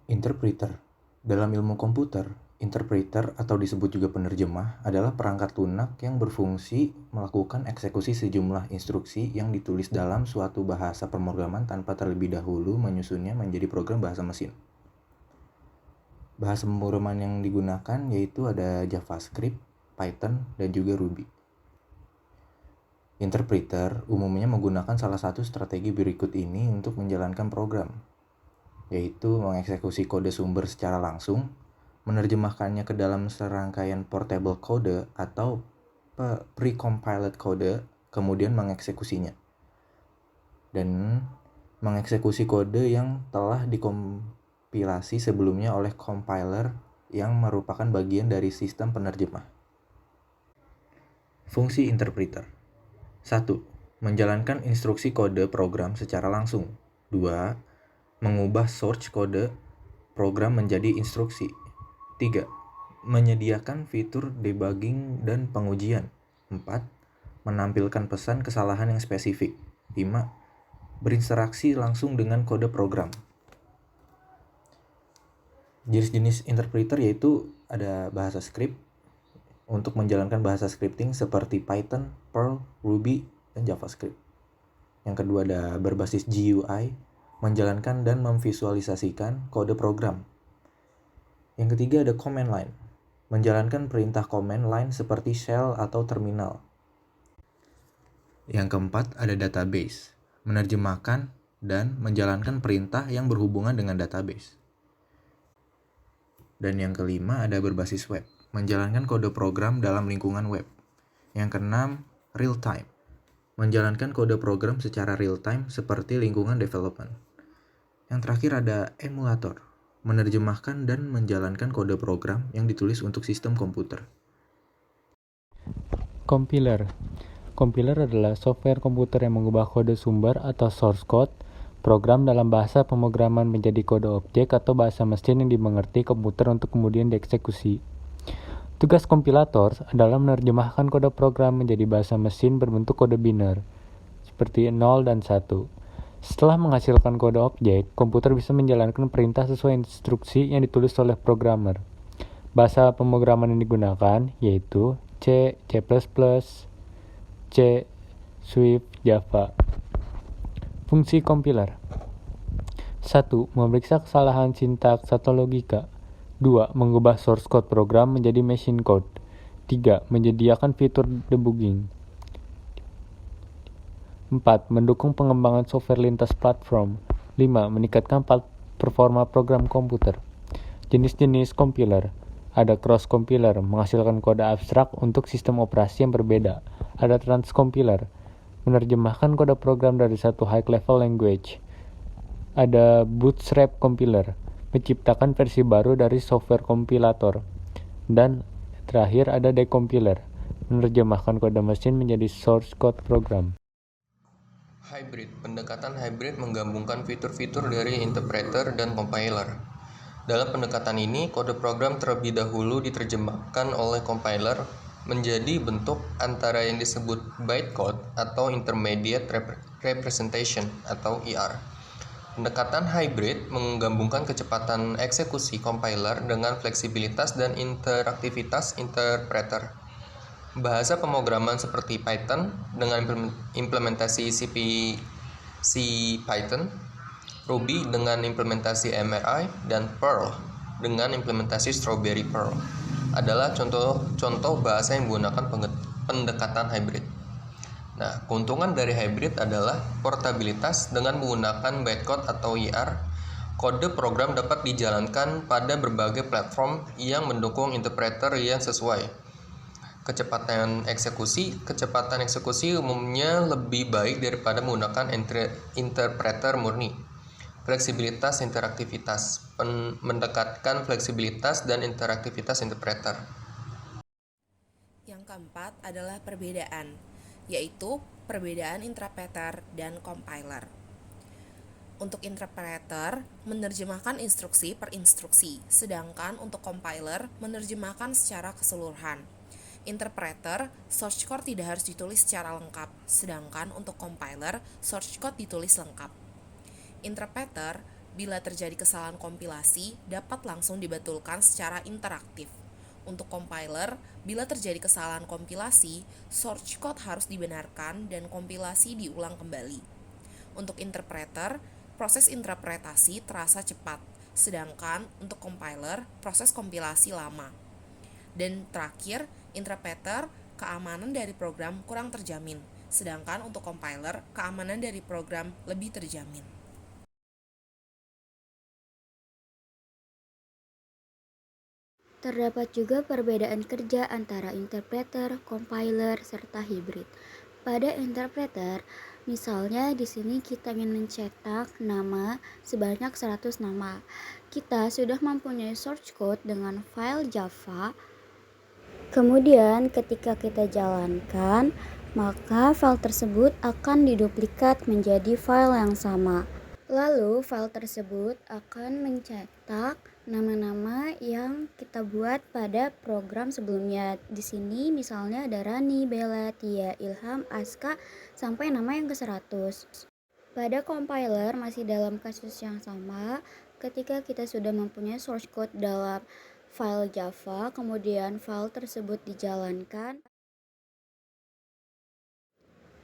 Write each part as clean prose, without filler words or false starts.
Interpreter. Dalam ilmu komputer, interpreter atau disebut juga penerjemah adalah perangkat lunak yang berfungsi melakukan eksekusi sejumlah instruksi yang ditulis dalam suatu bahasa pemrograman tanpa terlebih dahulu menyusunnya menjadi program bahasa mesin. Bahasa pemrograman yang digunakan yaitu ada JavaScript, Python, dan juga Ruby. Interpreter umumnya menggunakan salah satu strategi berikut ini untuk menjalankan program, yaitu mengeksekusi kode sumber secara langsung, menerjemahkannya ke dalam serangkaian portable code atau pre-compiled code, kemudian mengeksekusinya. Dan mengeksekusi kode yang telah dikompilasi sebelumnya oleh compiler yang merupakan bagian dari sistem penerjemah. Fungsi interpreter. 1. Menjalankan instruksi kode program secara langsung. 2. Mengubah source kode program menjadi instruksi. 3. Menyediakan fitur debugging dan pengujian. 4. Menampilkan pesan kesalahan yang spesifik. 5. Berinteraksi langsung dengan kode program. Jenis-jenis interpreter yaitu ada bahasa script untuk menjalankan bahasa scripting seperti Python, Perl, Ruby, dan JavaScript. Yang kedua ada berbasis GUI, menjalankan dan memvisualisasikan kode program. Yang ketiga ada command line, menjalankan perintah command line seperti shell atau terminal. Yang keempat ada database, menerjemahkan dan menjalankan perintah yang berhubungan dengan database. Dan yang kelima ada berbasis web, menjalankan kode program dalam lingkungan web. Yang keenam, real time, menjalankan kode program secara real time seperti lingkungan development. Yang terakhir ada emulator, menerjemahkan dan menjalankan kode program yang ditulis untuk sistem komputer. Compiler. Compiler adalah software komputer yang mengubah kode sumber atau source code program dalam bahasa pemrograman menjadi kode objek atau bahasa mesin yang dimengerti komputer untuk kemudian dieksekusi. Tugas kompilator adalah menerjemahkan kode program menjadi bahasa mesin berbentuk kode biner, seperti 0 dan 1. Setelah menghasilkan kode objek, komputer bisa menjalankan perintah sesuai instruksi yang ditulis oleh programmer. Bahasa pemrograman yang digunakan yaitu C, C++, C, Swift, Java. Fungsi compiler. 1. Memeriksa kesalahan sintaks atau logika. 2. Mengubah source code program menjadi machine code. 3. Menyediakan fitur debugging. 4. Mendukung pengembangan software lintas platform. 5. Meningkatkan performa program komputer. Jenis-jenis compiler. Ada cross compiler, menghasilkan kode abstrak untuk sistem operasi yang berbeda. Ada transcompiler, menerjemahkan kode program dari satu high-level language. Ada bootstrap compiler, menciptakan versi baru dari software kompilator. Dan terakhir ada decompiler, menerjemahkan kode mesin menjadi source code program. Hybrid. Pendekatan hybrid menggabungkan fitur-fitur dari interpreter dan compiler. Dalam pendekatan ini, kode program terlebih dahulu diterjemahkan oleh compiler menjadi bentuk antara yang disebut bytecode atau intermediate representation atau IR. Pendekatan hybrid menggabungkan kecepatan eksekusi compiler dengan fleksibilitas dan interaktivitas interpreter. Bahasa pemrograman seperti Python dengan implementasi C Python, Ruby dengan implementasi MRI, dan Perl dengan implementasi Strawberry Perl adalah contoh bahasa yang menggunakan pendekatan hybrid. Nah, keuntungan dari hybrid adalah portabilitas. Dengan menggunakan bytecode atau IR, kode program dapat dijalankan pada berbagai platform yang mendukung interpreter yang sesuai. Kecepatan eksekusi umumnya lebih baik daripada menggunakan interpreter murni. Fleksibilitas interaktivitas, mendekatkan fleksibilitas dan interaktivitas interpreter. Yang keempat adalah perbedaan, yaitu perbedaan interpreter dan compiler. Untuk interpreter, menerjemahkan instruksi per instruksi, sedangkan untuk compiler, menerjemahkan secara keseluruhan. Interpreter, source code tidak harus ditulis secara lengkap, sedangkan untuk compiler, source code ditulis lengkap. Interpreter Bila terjadi kesalahan kompilasi, dapat langsung dibetulkan secara interaktif. Untuk compiler, bila terjadi kesalahan kompilasi, source code harus dibenarkan dan kompilasi diulang kembali. Untuk interpreter, proses interpretasi terasa cepat, sedangkan untuk compiler, proses kompilasi lama. Dan terakhir, interpreter, keamanan dari program kurang terjamin, sedangkan untuk compiler, keamanan dari program lebih terjamin. Terdapat juga perbedaan kerja antara interpreter, compiler, serta hybrid. Pada interpreter, misalnya di sini kita ingin mencetak nama sebanyak 100 nama. Kita sudah mempunyai source code dengan file Java. Kemudian ketika kita jalankan, maka file tersebut akan diduplikat menjadi file yang sama. Lalu file tersebut akan mencetak nama-nama yang kita buat pada program sebelumnya. Di sini misalnya ada Rani, Bella, Tia, Ilham, Aska sampai nama yang ke-100. Pada compiler masih dalam kasus yang sama, ketika kita sudah mempunyai source code dalam file Java, kemudian file tersebut dijalankan,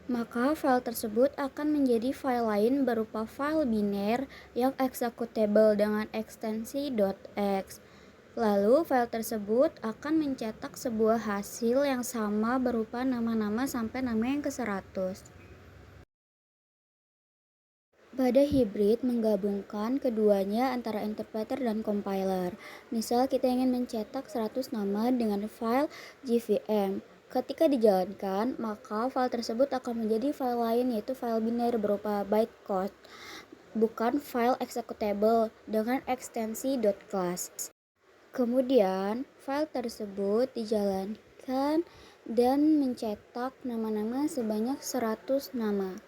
maka file tersebut akan menjadi file lain berupa file biner yang executable dengan ekstensi .x. Lalu file tersebut akan mencetak sebuah hasil yang sama berupa nama-nama sampai nama yang ke-100. Pada hybrid menggabungkan keduanya antara interpreter dan compiler. Misal kita ingin mencetak 100 nama dengan file JVM. Ketika dijalankan, maka file tersebut akan menjadi file lain, yaitu file biner berupa bytecode, bukan file executable dengan ekstensi .class. Kemudian, file tersebut dijalankan dan mencetak nama-nama sebanyak 100 nama.